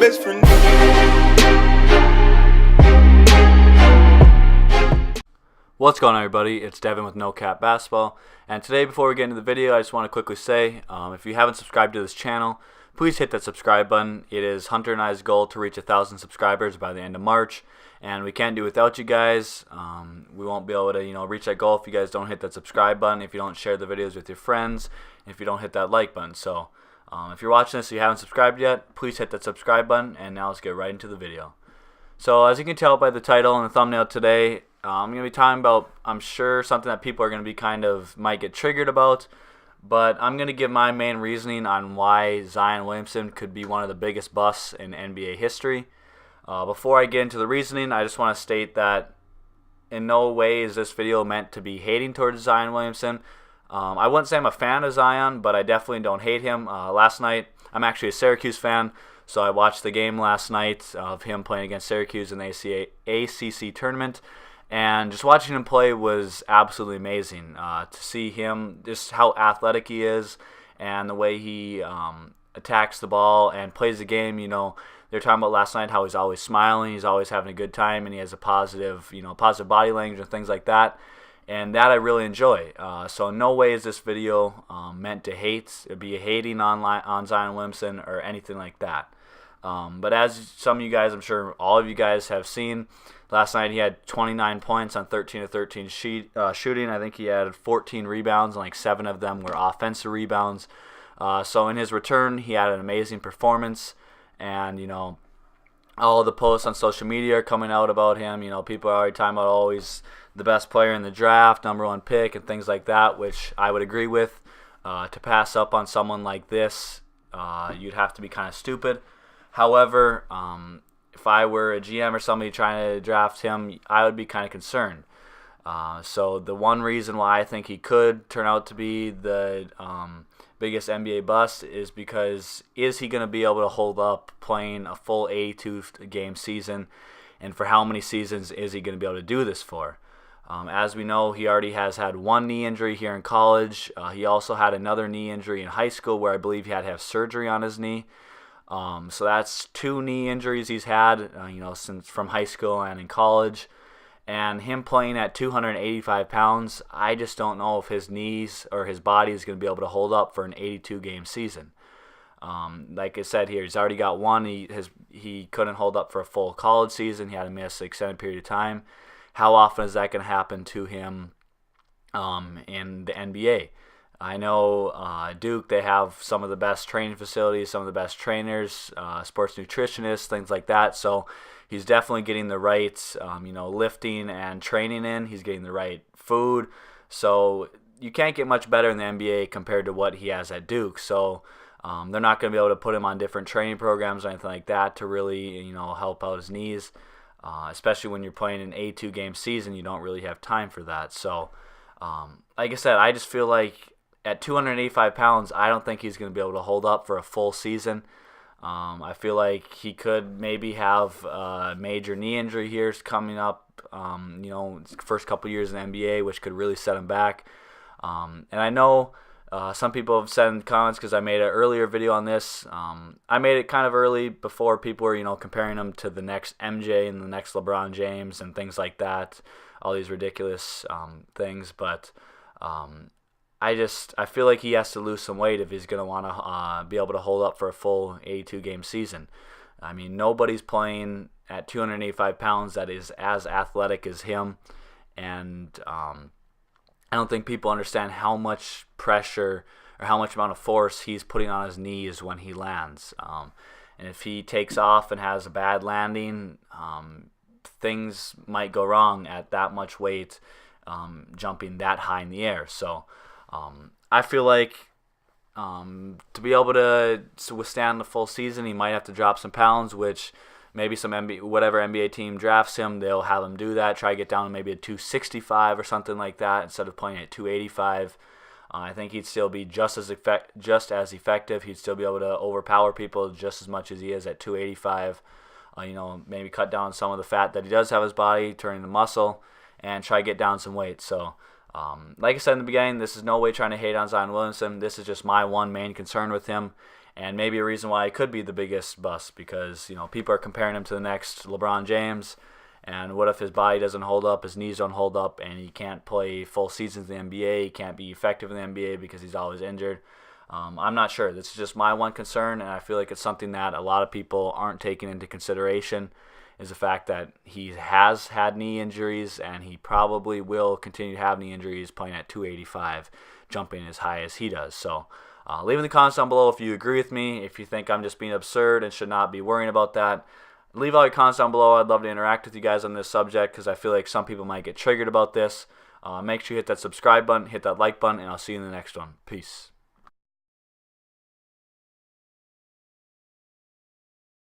best friend. What's going on, everybody? It's Devin with No Cap Basketball, and today, before we get into the video, I just want to quickly say, if you haven't subscribed to this channel, please hit that subscribe button. It is Hunter and I's goal to reach 1,000 subscribers by the end of March, and we can't do it without you guys. We won't be able to, reach that goal if you guys don't hit that subscribe button, if you don't share the videos with your friends, if you don't hit that like button. So, if you're watching this and you haven't subscribed yet, please hit that subscribe button, and now let's get right into the video. So, as you can tell by the title and the thumbnail today, I'm going to be talking about, I'm sure, something that people are going to be might get triggered about, but I'm going to give my main reasoning on why Zion Williamson could be one of the biggest busts in NBA history. Before I get into the reasoning, I just want to state that in no way is this video meant to be hating towards Zion Williamson. I wouldn't say I'm a fan of Zion, but I definitely don't hate him. Last night, I'm actually a Syracuse fan, so I watched the game last night of him playing against Syracuse in the ACC tournament. And just watching him play was absolutely amazing. To see him, just how athletic he is, and the way he attacks the ball and plays the game. They're talking about last night how he's always smiling, he's always having a good time, and he has a positive, positive body language and things like that. And that I really enjoy. So in no way is this video meant to be hating on Zion Williamson or anything like that. But as some of you guys, I'm sure all of you guys have seen, last night he had 29 points on 13 of 13 shooting. I think he had 14 rebounds, and like 7 of them were offensive rebounds. So in his return, he had an amazing performance. And, all the posts on social media are coming out about him. People are already talking about always the best player in the draft, #1 pick, and things like that, which I would agree with. To pass up on someone like this, you'd have to be kind of stupid. However, if I were a GM or somebody trying to draft him, I would be kind of concerned. So the one reason why I think he could turn out to be the biggest NBA bust is because is he going to be able to hold up playing a full 82-game season, and for how many seasons is he going to be able to do this for? As we know, he already has had one knee injury here in college. He also had another knee injury in high school where I believe he had to have surgery on his knee. So that's 2 knee injuries he's had, since from high school and in college. And him playing at 285 pounds, I just don't know if his knees or his body is going to be able to hold up for an 82-game season. Like I said here, he's already got one. He couldn't hold up for a full college season. He had to miss an extended period of time. How often is that going to happen to him in the NBA? I know Duke, they have some of the best training facilities, some of the best trainers, sports nutritionists, things like that. So he's definitely getting the right, lifting and training in. He's getting the right food. So you can't get much better in the NBA compared to what he has at Duke. So they're not going to be able to put him on different training programs or anything like that to really, help out his knees. Especially when you're playing an 82-game season, you don't really have time for that. So, like I said, I just feel like at 285 pounds, I don't think he's going to be able to hold up for a full season. I feel like he could maybe have a major knee injury here coming up, first couple years in the NBA, which could really set him back. And I know some people have said in the comments, because I made an earlier video on this, I made it kind of early before people were, comparing him to the next MJ and the next LeBron James and things like that, all these ridiculous things, but I feel like he has to lose some weight if he's going to want to be able to hold up for a full 82-game season. I mean, nobody's playing at 285 pounds that is as athletic as him, and I don't think people understand how much pressure or how much amount of force he's putting on his knees when he lands. And if he takes off and has a bad landing, things might go wrong at that much weight, jumping that high in the air. So I feel like to be able to withstand the full season, he might have to drop some pounds, which maybe whatever NBA team drafts him, they'll have him do that, try to get down to maybe a 265 or something like that instead of playing at 285. I think he'd still be just as effective. He'd still be able to overpower people just as much as he is at 285. Maybe cut down some of the fat that he does have in his body, turn into muscle, and try to get down some weight. So, like I said in the beginning, this is no way trying to hate on Zion Williamson. This is just my one main concern with him, and maybe a reason why he could be the biggest bust, because people are comparing him to the next LeBron James. And what if his body doesn't hold up, his knees don't hold up, and he can't play full seasons in the NBA? He can't be effective in the NBA because he's always injured. I'm not sure. This is just my one concern, and I feel like it's something that a lot of people aren't taking into consideration, is the fact that he has had knee injuries, and he probably will continue to have knee injuries playing at 285, jumping as high as he does. So leave in the comments down below if you agree with me, if you think I'm just being absurd and should not be worrying about that. Leave all your comments down below. I'd love to interact with you guys on this subject, because I feel like some people might get triggered about this. Make sure you hit that subscribe button, hit that like button, and I'll see you in the next one. Peace.